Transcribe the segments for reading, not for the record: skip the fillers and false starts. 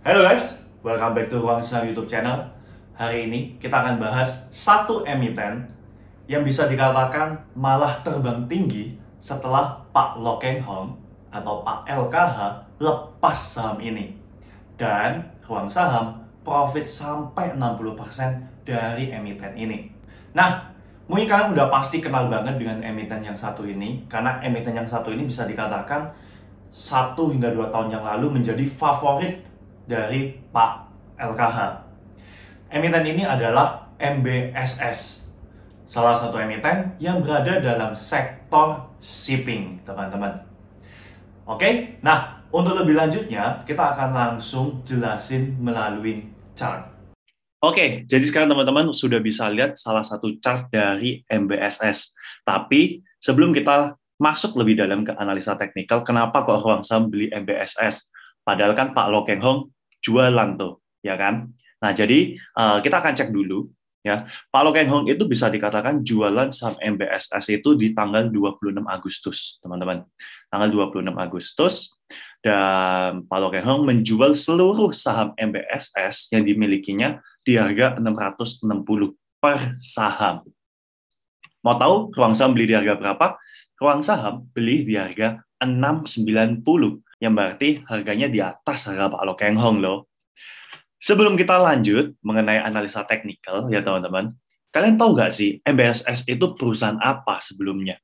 Halo guys, welcome back to Ruang Saham YouTube channel. Hari ini kita akan bahas satu emiten yang bisa dikatakan malah terbang tinggi setelah Pak Lo Keng Hong atau Pak LKH lepas saham ini. Dan Ruang Saham profit sampai 60% dari emiten ini. Nah, mungkin kalian udah pasti kenal banget dengan emiten yang satu ini, karena emiten yang satu ini bisa dikatakan 1 hingga 2 tahun yang lalu menjadi favorit dari Pak LKH. Emiten ini adalah MBSS, salah satu emiten yang berada dalam sektor shipping, teman-teman. Oke, nah untuk lebih lanjutnya kita akan langsung jelasin melalui chart. Oke, jadi sekarang teman-teman sudah bisa lihat salah satu chart dari MBSS. Tapi sebelum kita masuk lebih dalam ke analisa teknikal, kenapa kok Ruang Saham beli MBSS? Padahal kan Pak Lo Keng Hong jualan tuh, ya kan? Nah, jadi kita akan cek dulu, ya. Pak Lo Keng Hong itu bisa dikatakan jualan saham MBSS itu di tanggal 26 Agustus, teman-teman. Tanggal 26 Agustus, dan Pak Lo Keng Hong menjual seluruh saham MBSS yang dimilikinya di harga 660 per saham. Mau tahu Ruang Saham beli di harga berapa? Ruang Saham beli di harga 690, yang berarti harganya di atas harga Pak Lo Keng Hong loh. Sebelum kita lanjut mengenai analisa teknikal, ya teman-teman, kalian tahu nggak sih MBSS itu perusahaan apa sebelumnya?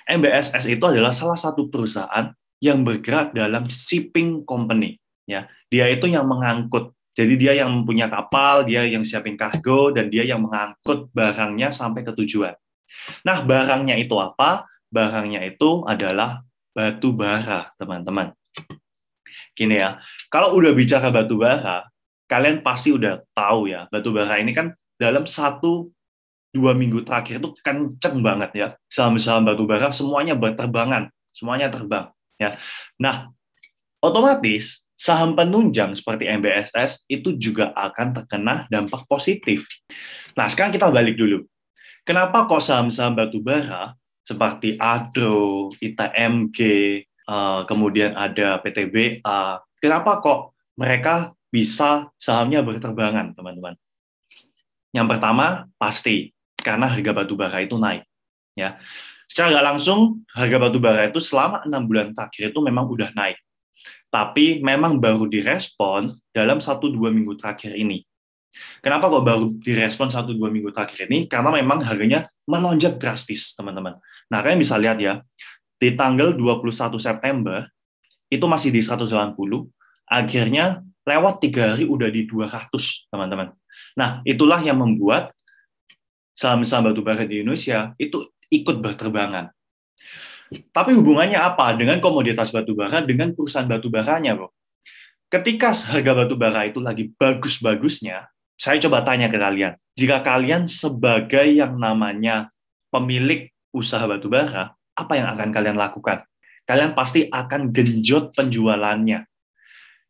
MBSS itu adalah salah satu perusahaan yang bergerak dalam shipping company. Ya, dia itu yang mengangkut. Jadi dia yang punya kapal, dia yang siapin kargo, dan dia yang mengangkut barangnya sampai ke tujuan. Nah, barangnya itu apa? Barangnya itu adalah batu bara, teman-teman. Gini ya, kalau udah bicara batu bara, kalian pasti udah tahu ya, batu bara ini kan dalam 1-2 minggu terakhir itu kenceng banget ya. Saham-saham batu bara semuanya berterbangan, semuanya terbang. Ya. Nah, otomatis saham penunjang seperti MBSS itu juga akan terkena dampak positif. Nah, sekarang kita balik dulu. Kenapa kok saham-saham batu bara seperti Adro, ITMG, kemudian ada PTBA, kenapa kok mereka bisa sahamnya berterbangan, teman-teman? Yang pertama, pasti karena harga batu bara itu naik. Ya. Secara nggak langsung, harga batu bara itu selama 6 bulan terakhir itu memang udah naik. Tapi memang baru direspon dalam 1-2 minggu terakhir ini. Kenapa kok baru direspon 1-2 minggu terakhir ini? Karena memang harganya melonjak drastis, teman-teman. Nah, kalian bisa lihat ya, di tanggal 21 September, itu masih di 180, akhirnya lewat 3 hari udah di 200, teman-teman. Nah, itulah yang membuat saham-saham batubara di Indonesia itu ikut berterbangan. Tapi hubungannya apa dengan komoditas batubara dengan perusahaan batubaranya, bro? Ketika harga batubara itu lagi bagus-bagusnya, saya coba tanya ke kalian, jika kalian sebagai yang namanya pemilik usaha batubara, apa yang akan kalian lakukan? Kalian pasti akan genjot penjualannya.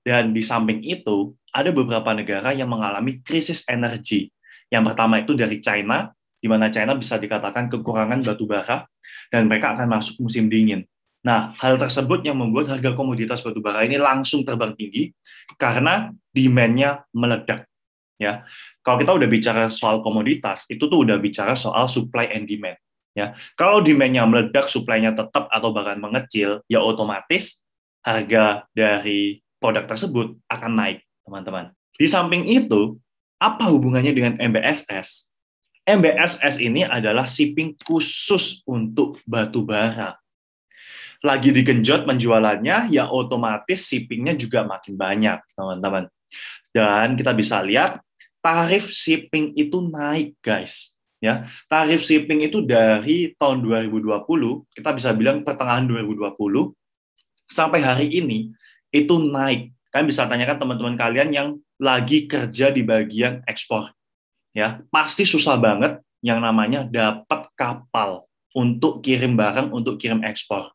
Dan di samping itu, ada beberapa negara yang mengalami krisis energi. Yang pertama itu dari China, di mana China bisa dikatakan kekurangan batubara, dan mereka akan masuk musim dingin. Nah, hal tersebut yang membuat harga komoditas batubara ini langsung terbang tinggi karena demand-nya meledak. Ya, kalau kita udah bicara soal komoditas, itu tuh udah bicara soal supply and demand. Ya, kalau demand-nya meledak, supply-nya tetap atau bahkan mengecil, ya otomatis harga dari produk tersebut akan naik, teman-teman. Di samping itu, apa hubungannya dengan MBSS? MBSS ini adalah shipping khusus untuk batu bara. Lagi digenjot penjualannya, ya otomatis shippingnya juga makin banyak, teman-teman. Dan kita bisa lihat, tarif shipping itu naik, guys. Ya, tarif shipping itu dari tahun 2020, kita bisa bilang pertengahan 2020, sampai hari ini, itu naik. Kalian bisa tanyakan teman-teman kalian yang lagi kerja di bagian ekspor. Ya, pasti susah banget yang namanya dapat kapal untuk kirim barang, untuk kirim ekspor.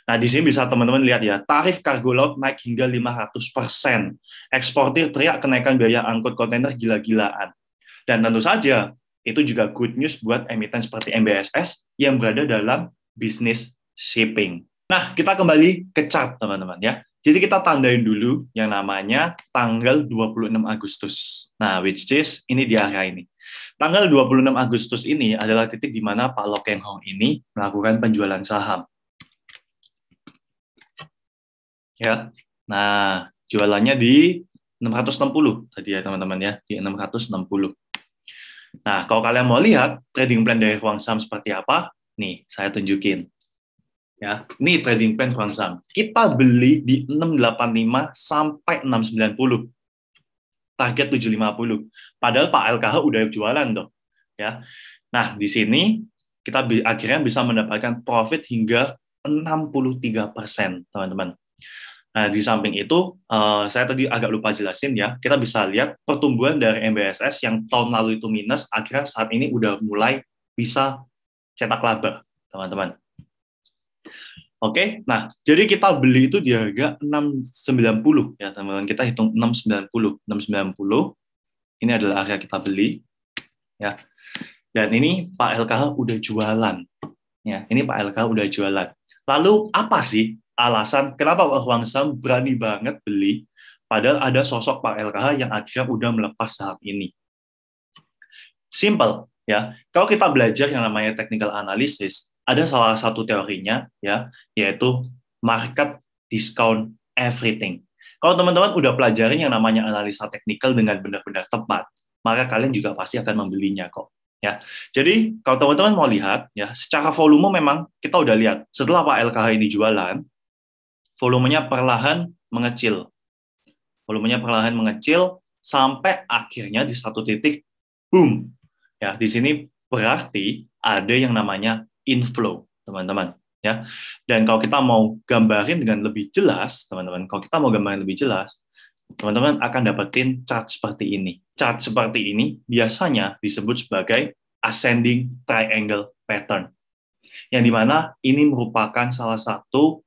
Nah, di sini bisa teman-teman lihat ya, tarif kargo laut naik hingga 500%. Eksportir teriak kenaikan biaya angkut kontainer gila-gilaan. Dan tentu saja, itu juga good news buat emiten seperti MBSS yang berada dalam bisnis shipping. Nah, kita kembali ke chart, teman-teman ya. Jadi kita tandain dulu yang namanya tanggal 26 Agustus. Nah, which is ini di area ini. Tanggal 26 Agustus ini adalah titik di mana Pak Loh Keng Hong ini melakukan penjualan saham. Ya. Nah, jualannya di 660 tadi ya teman-teman ya, di 660. Nah, kalau kalian mau lihat trading plan dari Huang Sam seperti apa, nih saya tunjukin. Ya, ini trading plan Huang Sam. Kita beli di 685 sampai 690. Target 750. Padahal Pak LKH udah jualan tuh. Ya. Nah, di sini kita akhirnya bisa mendapatkan profit hingga 63%, teman-teman. Nah, di samping itu, saya tadi agak lupa jelasin ya, kita bisa lihat pertumbuhan dari MBSS yang tahun lalu itu minus, akhirnya saat ini udah mulai bisa cetak laba, teman-teman. Oke, nah, jadi kita beli itu di harga 690 ya, teman-teman. Kita hitung 690. 690, ini adalah harga kita beli. Ya. Dan ini Pak LKH udah jualan. Ya, ini Pak LKH udah jualan. Lalu, apa sih alasan kenapa Huang Sam berani banget beli, padahal ada sosok Pak LKH yang akhirnya udah melepas saham ini? Simple, ya. Kalau kita belajar yang namanya technical analysis, ada salah satu teorinya ya, yaitu market discount everything. Kalau teman-teman udah pelajarin yang namanya analisa teknikal dengan benar-benar tepat, maka kalian juga pasti akan membelinya kok. Ya, jadi kalau teman-teman mau lihat, ya, secara volume memang kita udah lihat setelah Pak LKH ini jualan, volumenya perlahan mengecil, sampai akhirnya di satu titik, boom. Ya, di sini berarti ada yang namanya inflow, teman-teman. Ya, dan kalau kita mau gambarin dengan lebih jelas, teman-teman, teman-teman akan dapetin chart seperti ini. Chart seperti ini biasanya disebut sebagai ascending triangle pattern, yang dimana ini merupakan salah satu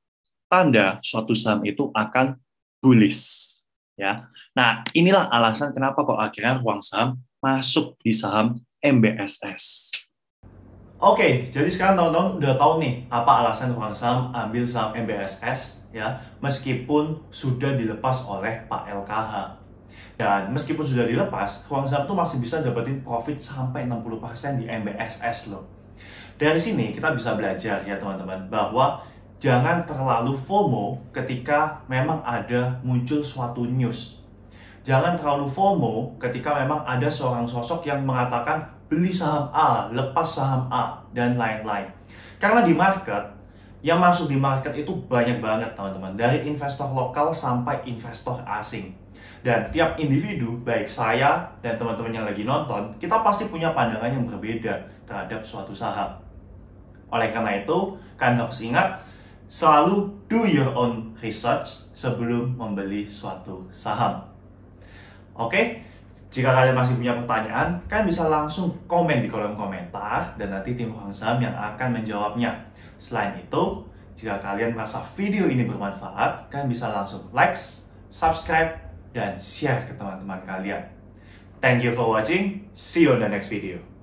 tanda suatu saham itu akan bullish. Ya, nah inilah alasan kenapa kok akhirnya Huang Sam masuk di saham MBSS. Oke, jadi sekarang teman-teman udah tahu nih apa alasan Huang Sam ambil saham MBSS ya, meskipun sudah dilepas oleh Pak LKH. Dan meskipun sudah dilepas, Huang Sam tuh masih bisa dapetin profit sampai 60% di MBSS loh. Dari sini kita bisa belajar ya teman-teman, bahwa jangan terlalu FOMO ketika memang ada muncul suatu news. Jangan terlalu FOMO ketika memang ada seorang sosok yang mengatakan beli saham A, lepas saham A, dan lain-lain. Karena di market, yang masuk di market itu banyak banget teman-teman. Dari investor lokal sampai investor asing. Dan tiap individu, baik saya dan teman-teman yang lagi nonton, kita pasti punya pandangan yang berbeda terhadap suatu saham. Oleh karena itu, kalian harus ingat, selalu do your own research sebelum membeli suatu saham. Oke? Jika kalian masih punya pertanyaan, kalian bisa langsung komen di kolom komentar dan nanti tim Huang Sam yang akan menjawabnya. Selain itu, jika kalian merasa video ini bermanfaat, kalian bisa langsung like, subscribe, dan share ke teman-teman kalian. Thank you for watching. See you on the next video.